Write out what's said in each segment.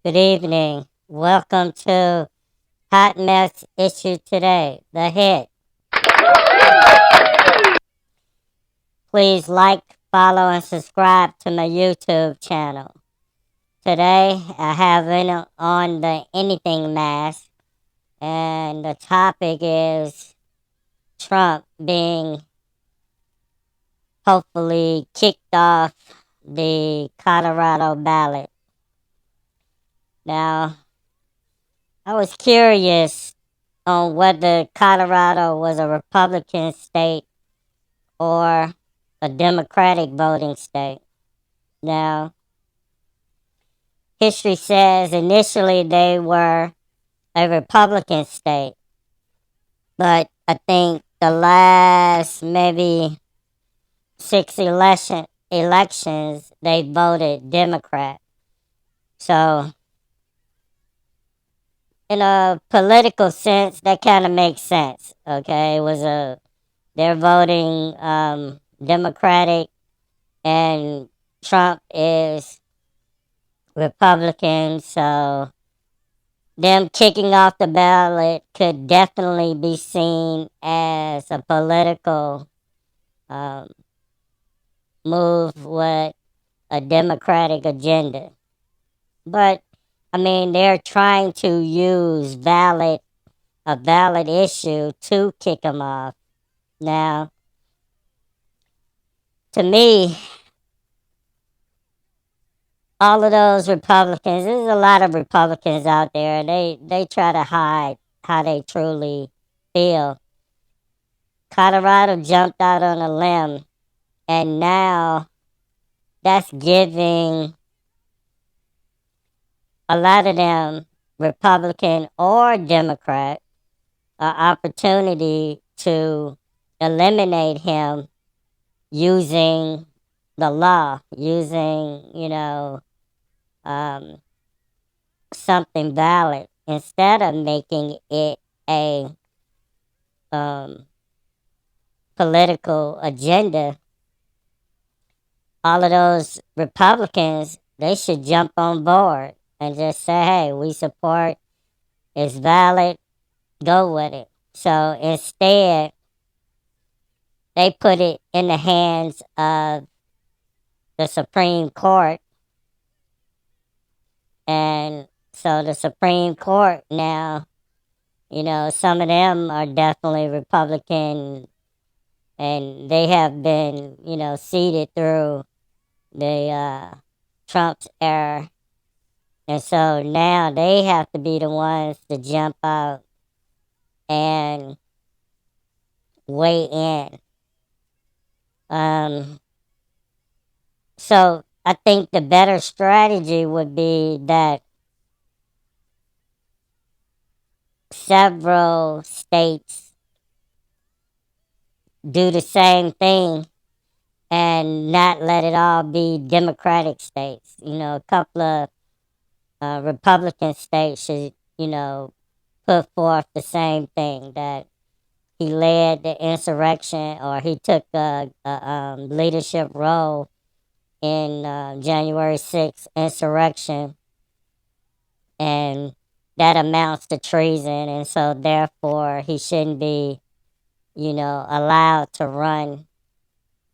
Good evening. Welcome to Hotmess Issue Today, the hit. Please like, follow, and subscribe to my YouTube channel. Today, I have on the anything mask, and the topic is Trump being hopefully kicked off the Colorado ballot. Now, I was curious on whether Colorado was a Republican state or a Democratic voting state. Now, history says initially they were a Republican state, but I think the last maybe six elections they voted Democrat. So, in a political sense, that kind of makes sense. Okay, they're voting Democratic, and Trump is Republican, so them kicking off the ballot could definitely be seen as a political um, move with a Democratic agenda. But I mean, they're trying to use a valid issue to kick them off. Now, to me, all of those Republicans, there's a lot of Republicans out there. They try to hide how they truly feel. Colorado jumped out on a limb, and now that's giving a lot of them, Republican or Democrat, an opportunity to eliminate him using the law, using, um, something valid instead of making it a um, political agenda. All of those Republicans, they should jump on board and just say, hey, we support, it's valid, go with it. So instead, they put it in the hands of the Supreme Court. And so the Supreme Court now, some of them are definitely Republican, and they have been, seated through the Trump's era. And so now they have to be the ones to jump out and weigh in. Um, so I think the better strategy would be that several states do the same thing and not let it all be Democratic states. A couple of Republican states should, put forth the same thing, that he led the insurrection, or he took a leadership role in January 6th insurrection, and that amounts to treason, and so therefore he shouldn't be, allowed to run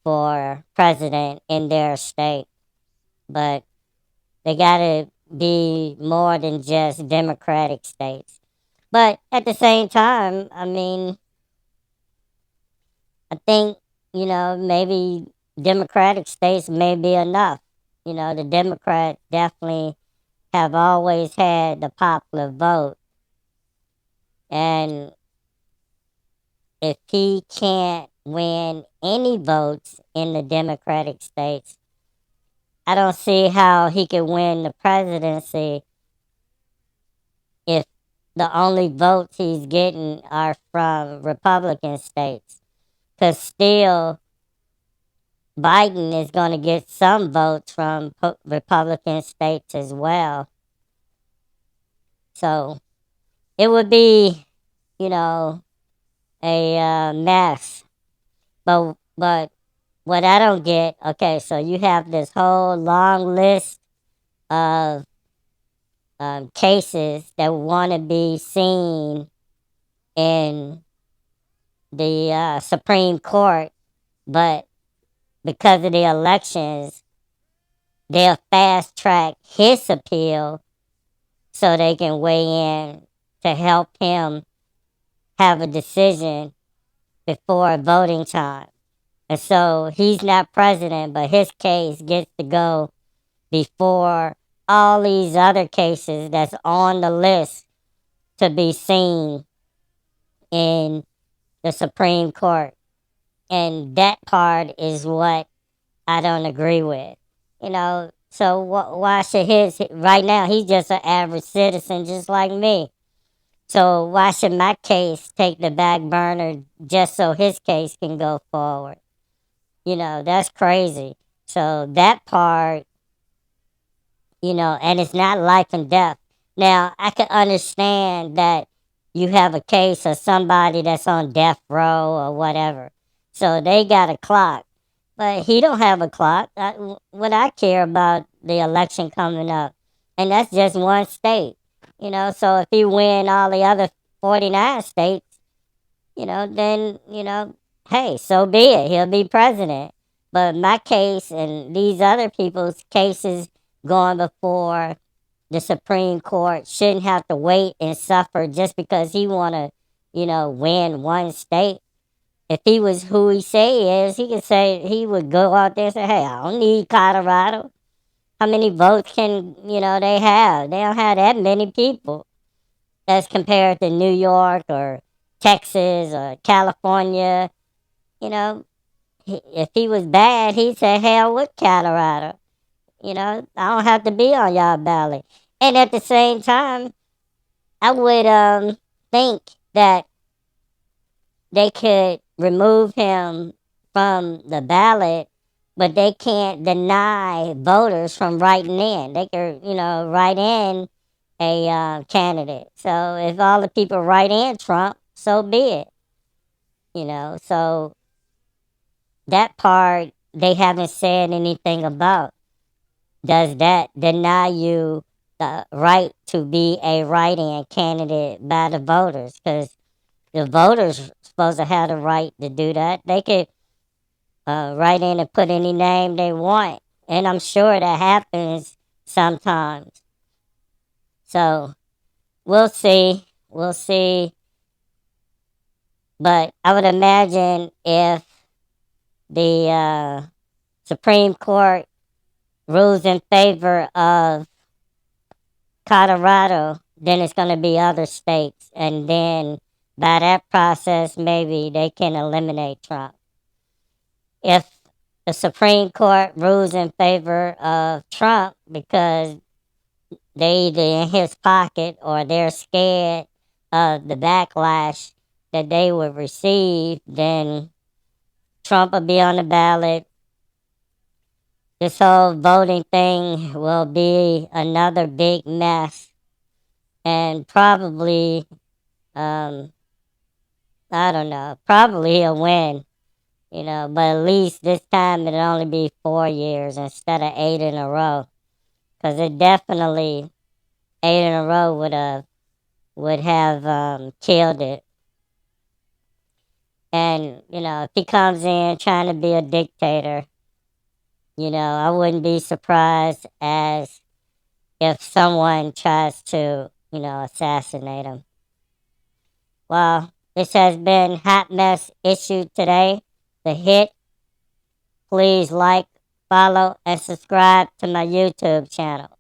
for president in their state. But they got to be more than just Democratic states. But at the same time, I mean, I think, maybe Democratic states may be enough. The Democrats definitely have always had the popular vote. And if he can't win any votes in the Democratic states, I don't see how he could win the presidency if the only votes he's getting are from Republican states. Because still, Biden is going to get some votes from Republican states as well. So it would be, you know, a mess. But what I don't get, okay, so you have this whole long list of cases that want to be seen in the Supreme Court, but because of the elections, they'll fast track his appeal so they can weigh in to help him have a decision before voting time. And so he's not president, but his case gets to go before all these other cases that's on the list to be seen in the Supreme Court. And that part is what I don't agree with. So why should right now, he's just an average citizen just like me. So why should my case take the back burner just so his case can go forward? That's crazy. So that part, and it's not life and death. Now, I can understand that you have a case of somebody that's on death row or whatever. So they got a clock. But he don't have a clock. What I care about the election coming up, and that's just one state. So if he win all the other 49 states, then, hey, so be it. He'll be president. But my case and these other people's cases going before the Supreme Court shouldn't have to wait and suffer just because he want to, win one state. If he was who he say he is, he could say, he would go out there and say, hey, I don't need Colorado. How many votes can, they have? They don't have that many people as compared to New York or Texas or California. You know, if he was bad, he'd say, hell with Colorado. I don't have to be on y'all ballot. And at the same time, I would think that they could remove him from the ballot, but they can't deny voters from writing in. They could, write in a candidate. So if all the people write in Trump, so be it. So that part they haven't said anything about. Does that deny you the right to be a write-in candidate by the voters? Because the voters supposed to have the right to do that. They could write in and put any name they want, and I'm sure that happens sometimes. So we'll see. We'll see. But I would imagine if the Supreme Court rules in favor of Colorado, then it's going to be other states. And then by that process, maybe they can eliminate Trump. If the Supreme Court rules in favor of Trump because they either in his pocket or they're scared of the backlash that they would receive, then Trump will be on the ballot. This whole voting thing will be another big mess and probably, I don't know, probably he'll win, but at least this time it'll only be 4 years instead of 8 in a row. Because it definitely, 8 in a row would have killed it. And, if he comes in trying to be a dictator, I wouldn't be surprised as if someone tries to, assassinate him. Well, this has been Hot Mess Issue Today, the hit. Please like, follow, and subscribe to my YouTube channel.